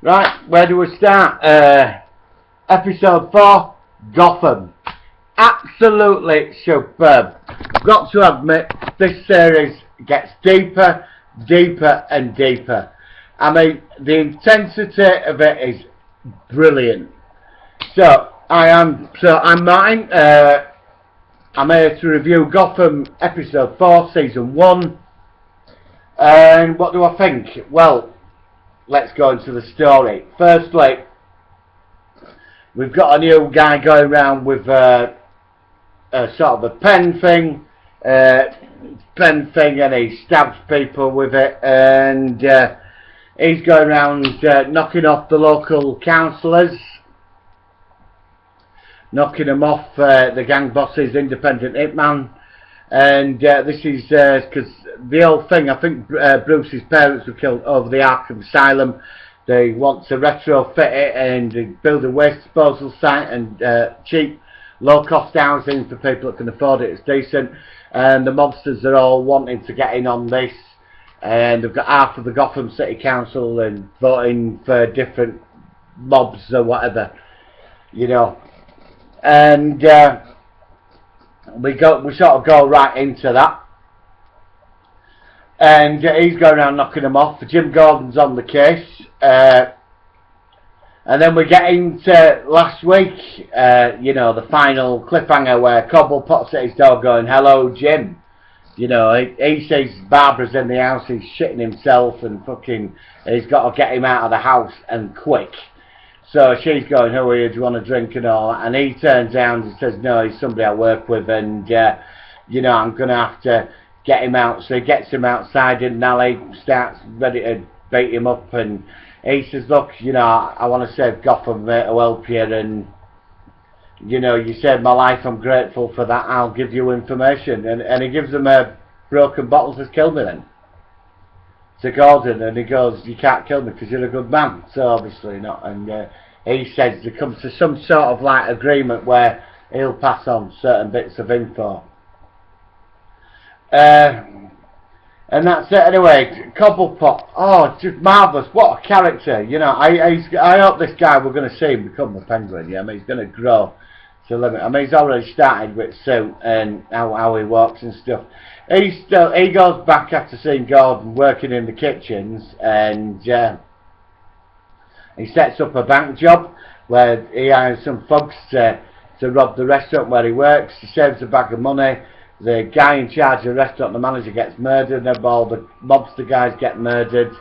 Right, where do we start? Episode 4, Gotham. Absolutely superb. Got to admit, this series gets deeper, deeper and deeper. I mean, the intensity of it is brilliant. So, I'm Martin. I'm here to review Gotham Episode 4, Season 1. And what do I think? Well, let's go into the story. Firstly, we've got a new guy going around with a sort of a pen thing, and he stabs people with it, and he's going around knocking off the local councillors, knocking them off, the gang bosses, independent hitman. And this is because the whole thing, I think Bruce's parents were killed over the Arkham Asylum. They want to retrofit it and build a waste disposal site and cheap, low-cost housing for people that can afford it. It's decent. And the monsters are all wanting to get in on this. And they've got half of the Gotham City Council and voting for different mobs or whatever, you know. And we sort of go right into that, and he's going around knocking them off. Jim Gordon's on the case, and then we get into last week, you know, the final cliffhanger where Cobble pops at his door going, "Hello, Jim." You know, he sees Barbara's in the house, he's shitting himself, and fucking, he's got to get him out of the house and quick. So she's going, "Who are you? Do you want a drink?" and all that. And he turns around and says, "No, he's somebody I work with, and you know, I'm going to have to get him out." So he gets him outside in an alley, starts ready to beat him up, and he says, "Look, you know, I want to save Gotham, mate, to help you, and you know, you saved my life, I'm grateful for that, I'll give you information." And he gives him a broken bottle, says, "Kill me then." To Gordon, and he goes, "You can't kill me because you're a good man." So obviously not. And he says there comes to some sort of like agreement where he'll pass on certain bits of info. And that's it. Anyway, Cobblepot, oh, just marvellous. What a character. You know, I hope this guy, we're going to see him become the Penguin. Yeah, I mean, he's going to grow to the limit. I mean, he's already started with suit and how he walks and stuff. He goes back after seeing Gordon working in the kitchens, and he sets up a bank job where he hires some folks to rob the restaurant where he works. He saves a bag of money. The guy in charge of the restaurant, the manager, gets murdered, and all the mobster guys get murdered,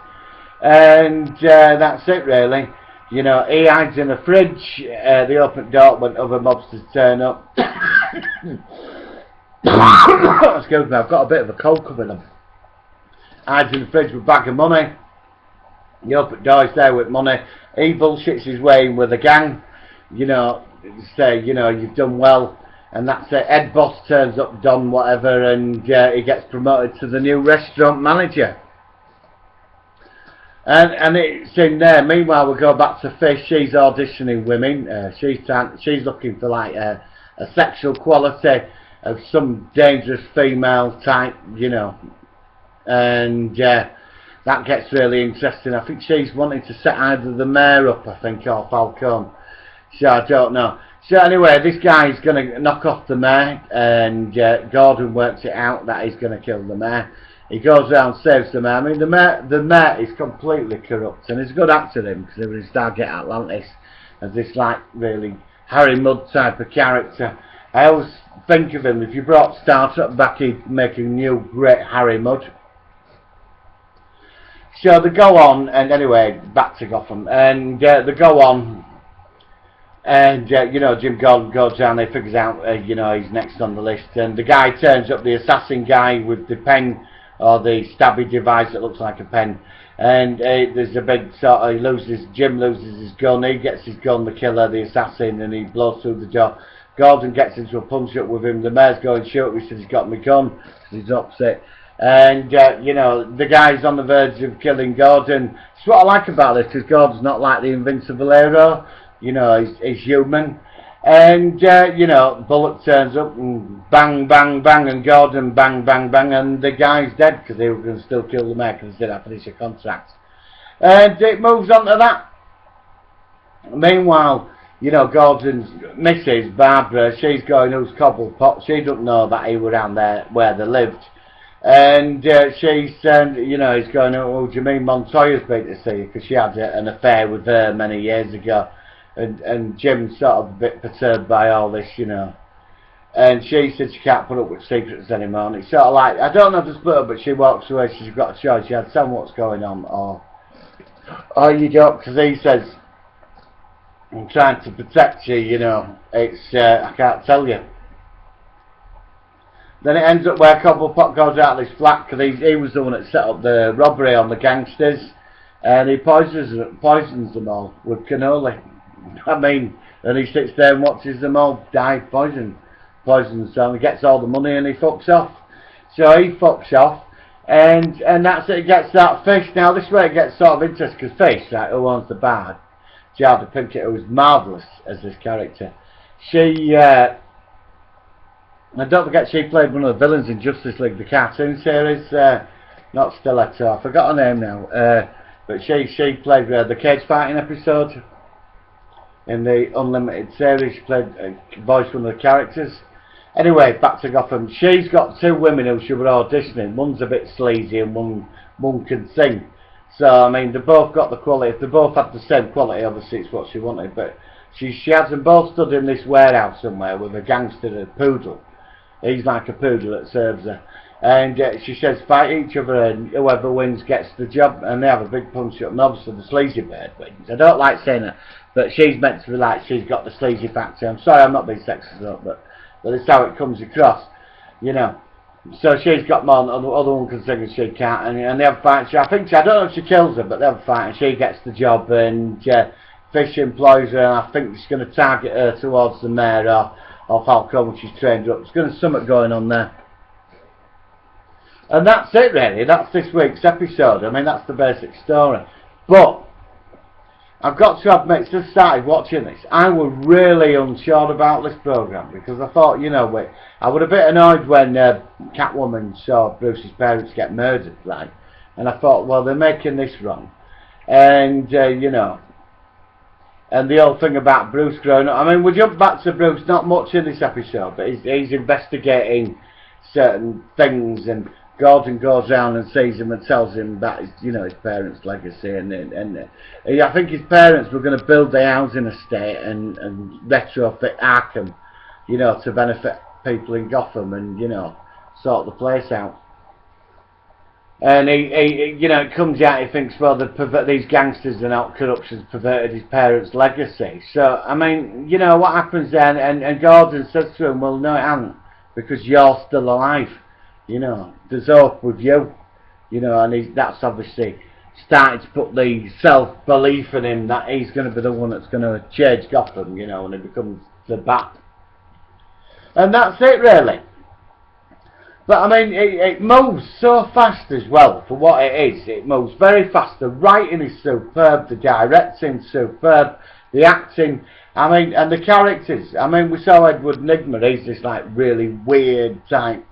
and that's it really. You know, he hides in a fridge. They open the door when other mobsters turn up. Excuse me, I've got a bit of a cold coming on. Hides in the fridge with a bag of money. The open door, he's there with money. He bullshits his way in with a gang. You know, say, you know, you've done well. And that's it. Ed Boss turns up, Don whatever, and he gets promoted to the new restaurant manager. And it's in there. Meanwhile, we go back to Fish. She's auditioning women. She's looking for like a sexual quality of some dangerous female type, you know. And that gets really interesting. I think she's wanting to set either the mayor up, I think, or Falcone. So I don't know. So anyway, this guy's going to knock off the mayor, and Gordon works it out that he's going to kill the mayor. He goes around, saves the mayor. I mean, the mayor is completely corrupt, and he's a good actor, him, because he was Stargate Atlantis, as this like really Harry Mudd type of character. I always think of him, if you brought Star Trek back, he'd make a new great Harry Mudd. So they go on, and anyway, back to Gotham, and they go on, and you know, Jim Gordon goes down there, figures out, you know, he's next on the list, and the guy turns up, the assassin guy with the pen, or the stabby device that looks like a pen, and there's a big sort of, Jim loses his gun, he gets his gun, the killer, the assassin, and he blows through the door. Gordon gets into a punch-up with him, the mayor's going, "Shoot," he says he's got my gun, he's upset. And, you know, the guy's on the verge of killing Gordon. It's what I like about this, because Gordon's not like the invincible hero. You know, he's human. And, you know, Bullock turns up and bang, bang, bang, and Gordon bang, bang, bang, and the guy's dead, because they were going to still kill the mayor, because they didn't finish a contract. And it moves on to that. Meanwhile, you know, Gordon's Mrs. Barbara, she's going, who's Cobblepot, she doesn't know that he were around there where they lived. And she's, you know, he's going, oh, do you mean Montoya's been to see you? Because she had an affair with her many years ago. And Jim's sort of a bit perturbed by all this, you know. And she said she can't put up with secrets anymore. And it's sort of like, I don't know if it's her, but she walks away, she's got a choice. She had tell me what's going on, or you don't, because he says, I'm trying to protect you, you know. It's, I can't tell you. Then it ends up where Cobblepot goes out of this flat, because he was the one that set up the robbery on the gangsters, and he poisons them all with cannoli. I mean, and he sits there and watches them all die poisons them, he gets all the money and he fucks off. So he fucks off, and that's it, he gets that Fish. Now this is where it gets sort of interesting, because Fish, like, who owns the bar, Jada Pinkett, who was marvellous as this character, she, and don't forget, she played one of the villains in Justice League, the cartoon series, not Stiletto, I forgot her name now, but she played the cage fighting episode in the Unlimited series. She played, voiced one of the characters. Anyway, back to Gotham. She's got two women who she was auditioning. One's a bit sleazy and one can sing. So, I mean, they both got the quality. If they both had the same quality, obviously it's what she wanted. But she has them both stood in this warehouse somewhere with a gangster and a poodle. He's like a poodle that serves her. And she says, fight each other and whoever wins gets the job. And they have a big punch-up. And obviously the sleazy bird wins. I don't like saying that, but she's meant to be like, she's got the sleazy factor. I'm sorry, I'm not being sexist, but that's how it comes across, you know. So she's got more than the other one can sing and she can't. And they have a fight. I think, I don't know if she kills her, but they have a fight and she gets the job. And Fish employs her, and I think she's going to target her towards the mayor or Falcone when she's trained her up. There's going to be something going on there. And that's it really, that's this week's episode. I mean, that's the basic story. But I've got to admit, since I started watching this, I was really unsure about this programme, because I thought, you know, I was a bit annoyed when Catwoman saw Bruce's parents get murdered, right? And I thought, well, they're making this wrong. And, you know, and the whole thing about Bruce growing up. I mean, we jump back to Bruce, not much in this episode, but he's investigating certain things, and Gordon goes round and sees him and tells him that, you know, his parents' legacy, and I think his parents were going to build the housing estate and retrofit Arkham, you know, to benefit people in Gotham and, you know, sort the place out. And he you know, it comes out, he thinks, well, these gangsters and out corruptions perverted his parents' legacy. So, I mean, you know, what happens then, and Gordon says to him, well, no, it hasn't, because you're still alive. You know, there's hope with you, you know, and that's obviously starting to put the self-belief in him that he's going to be the one that's going to change Gotham, you know, and he becomes the Bat. And that's it, really. But, I mean, it moves so fast as well, for what it is. It moves very fast. The writing is superb, the directing's superb, the acting, I mean, and the characters. I mean, we saw Edward Nygma, he's this, like, really weird type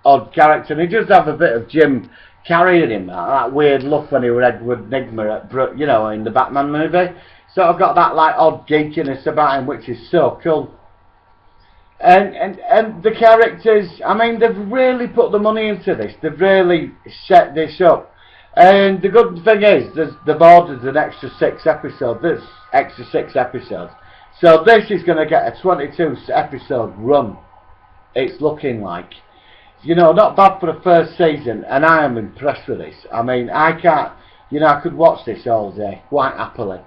odd character, and he does have a bit of Jim Carrey in him, that weird look when he was Edward Nygma at, you know, in the Batman movie. So I've got that like odd geekiness about him, which is so cool. And the characters, I mean, they've really put the money into this. They've really set this up. And the good thing is, they've ordered an extra 6 episodes. There's extra 6 episodes. So this is going to get a 22 episode run. It's looking like. You know, not bad for the first season, and I am impressed with this. I mean, I can't, you know, I could watch this all day, quite happily.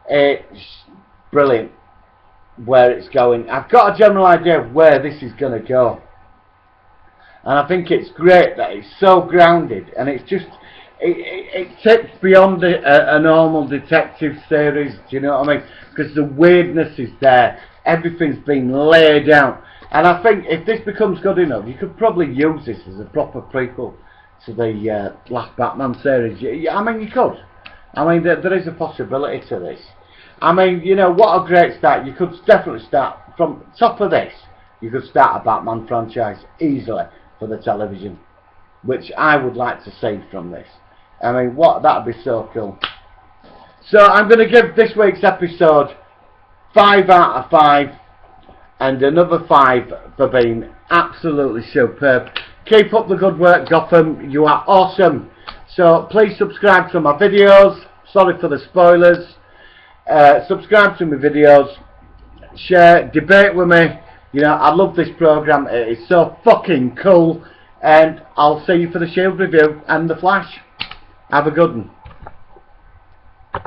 It's brilliant where it's going. I've got a general idea of where this is going to go. And I think it's great that it's so grounded, and it's just, it takes beyond a normal detective series, do you know what I mean? Because the weirdness is there, everything's been laid out. And I think if this becomes good enough, you could probably use this as a proper prequel to the last Batman series. I mean, you could. I mean, there is a possibility to this. I mean, you know, what a great start. You could definitely start from top of this. You could start a Batman franchise easily for the television, which I would like to see from this. I mean, that would be so cool. So I'm going to give this week's episode 5 out of 5, and another 5 for being absolutely superb. Keep up the good work, Gotham. You are awesome. So please subscribe to my videos. Sorry for the spoilers. Subscribe to my videos. Share, debate with me. You know, I love this program. It is so fucking cool. And I'll see you for the Shield review and the Flash. Have a good one.